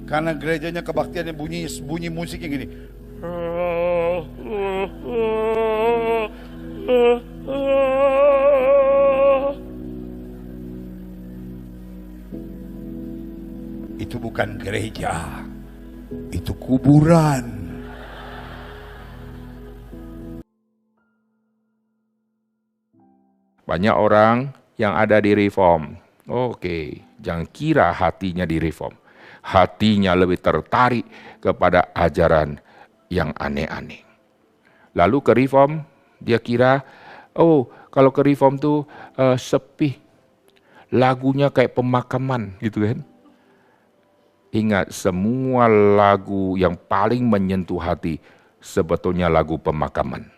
Karena gerejanya kebaktiannya bunyi musiknya gini. Itu bukan gereja, itu kuburan. Banyak orang yang ada di reform. Oke, jangan kira hatinya di reform. Hatinya lebih tertarik kepada ajaran yang aneh-aneh. Lalu ke reform, dia kira, oh kalau ke reform tuh sepi. Lagunya kayak pemakaman gitu kan. Ingat, semua lagu yang paling menyentuh hati sebetulnya lagu pemakaman.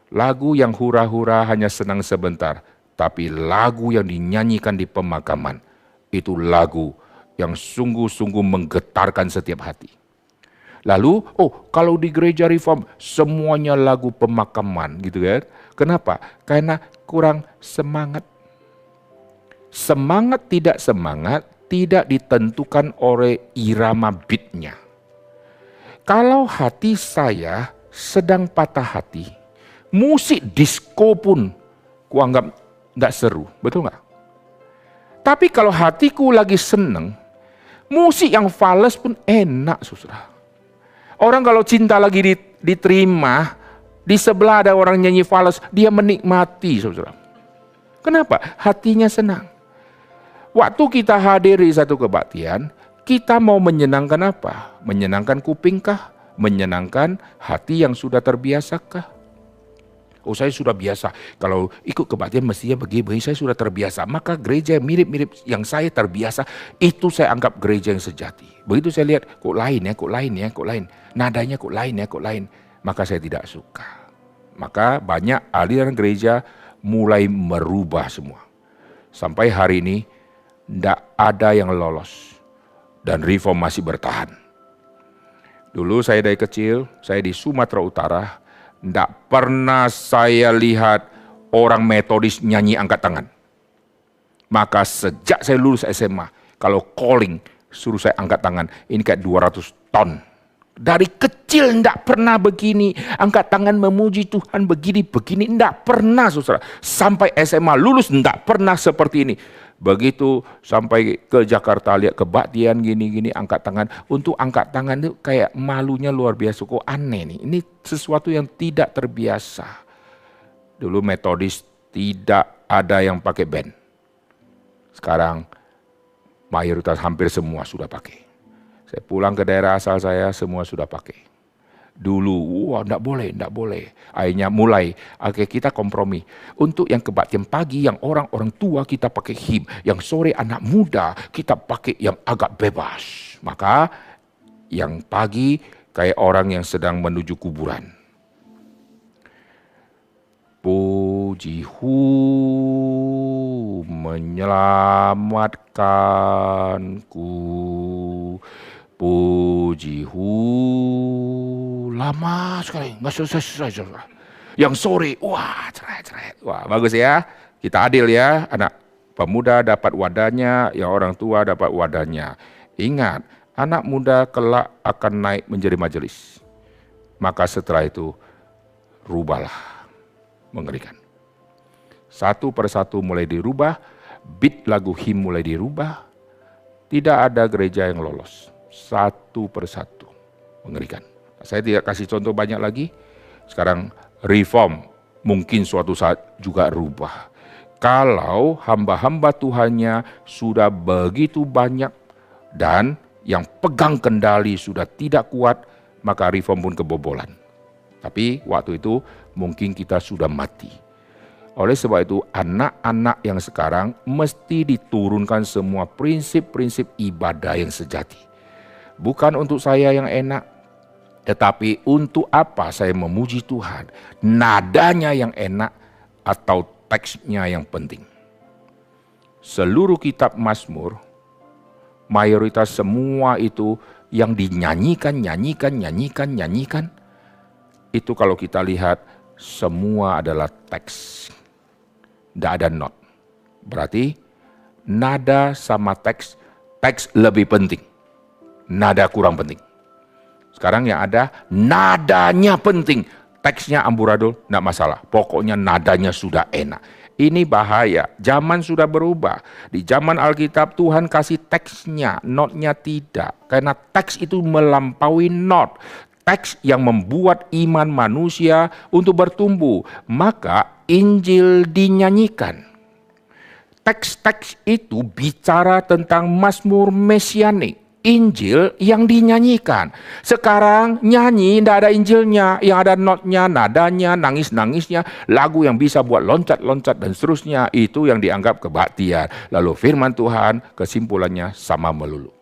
Lagu yang hura-hura hanya senang sebentar, tapi lagu yang dinyanyikan di pemakaman, itu lagu yang sungguh-sungguh menggetarkan setiap hati. Lalu, kalau di gereja reform semuanya lagu pemakaman gitu kan. Kenapa? Karena kurang semangat. Semangat tidak ditentukan oleh irama beatnya. Kalau hati saya sedang patah hati, musik disco pun kuanggap tidak seru, betul nggak? Tapi kalau hatiku lagi seneng, musik yang fals pun enak, saudara. Orang kalau cinta lagi diterima, di sebelah ada orang nyanyi fals, dia menikmati, saudara. Kenapa? Hatinya senang. Waktu kita hadiri satu kebaktian, kita mau menyenangkan apa? Menyenangkan kupingkah? Menyenangkan hati yang sudah terbiasakah? Oh, saya sudah biasa. Kalau ikut kebaktian mestinya begini, saya sudah terbiasa. Maka gereja mirip-mirip yang saya terbiasa, itu saya anggap gereja yang sejati. Begitu saya lihat, kok lain. Nadanya kok lain. Maka saya tidak suka. Maka banyak aliran gereja mulai merubah semua. Sampai hari ini, tidak ada yang lolos. Dan reform masih bertahan. Dulu saya dari kecil, saya di Sumatera Utara, tidak pernah saya lihat orang metodis nyanyi angkat tangan. Maka sejak saya lulus SMA, kalau calling suruh saya angkat tangan, ini kayak 200 ton. Dari kecil tidak pernah begini, angkat tangan memuji Tuhan begini, tidak pernah saudara. Sampai SMA lulus tidak pernah seperti ini. Begitu sampai ke Jakarta lihat kebaktian gini-gini angkat tangan. Untuk angkat tangan itu kayak malunya luar biasa. Kok aneh nih, ini sesuatu yang tidak terbiasa. Dulu metodis tidak ada yang pakai band. Sekarang mayoritas hampir semua sudah pakai. Saya pulang ke daerah asal saya semua sudah pakai. Dulu, enggak boleh. Akhirnya mulai, kita kompromi. Untuk yang kebaktian pagi, yang orang-orang tua kita pakai him. Yang sore anak muda, kita pakai yang agak bebas. Maka yang pagi kayak orang yang sedang menuju kuburan. Pujihu menyelamatkanku. Pujihu lama sekali, nggak selesai. Yang sore, cerai. Wah, bagus ya. Kita adil ya, anak pemuda dapat wadahnya, yang orang tua dapat wadahnya. Ingat, anak muda kelak akan naik menjadi majelis. Maka setelah itu, rubahlah. Mengerikan. Satu persatu mulai dirubah, beat lagu him mulai dirubah. Tidak ada gereja yang lolos. Satu persatu. Mengerikan. Saya tidak kasih contoh banyak lagi. Sekarang reform mungkin suatu saat juga rubah. Kalau hamba-hamba Tuhannya sudah begitu banyak dan yang pegang kendali sudah tidak kuat, maka reform pun kebobolan. Tapi waktu itu mungkin kita sudah mati. Oleh sebab itu anak-anak yang sekarang mesti diturunkan semua prinsip-prinsip ibadah yang sejati. Bukan untuk saya yang enak, tetapi untuk apa saya memuji Tuhan? Nadanya yang enak atau teksnya yang penting. Seluruh kitab Mazmur, mayoritas semua itu yang dinyanyikan, itu kalau kita lihat semua adalah teks. Tidak ada not. Berarti nada sama teks lebih penting. nada kurang penting. Sekarang yang ada nadanya penting. Teksnya amburadul, enggak masalah. Pokoknya nadanya sudah enak. Ini bahaya. Zaman sudah berubah. Di zaman Alkitab Tuhan kasih teksnya, notnya tidak. Karena teks itu melampaui not. Teks yang membuat iman manusia untuk bertumbuh. Maka Injil dinyanyikan. Teks-teks itu bicara tentang mazmur mesianik. Injil yang dinyanyikan. Sekarang nyanyi tidak ada Injilnya, yang ada notnya, nadanya, nangis-nangisnya, lagu yang bisa buat loncat-loncat dan seterusnya, itu yang dianggap kebaktian. Lalu firman Tuhan kesimpulannya sama melulu.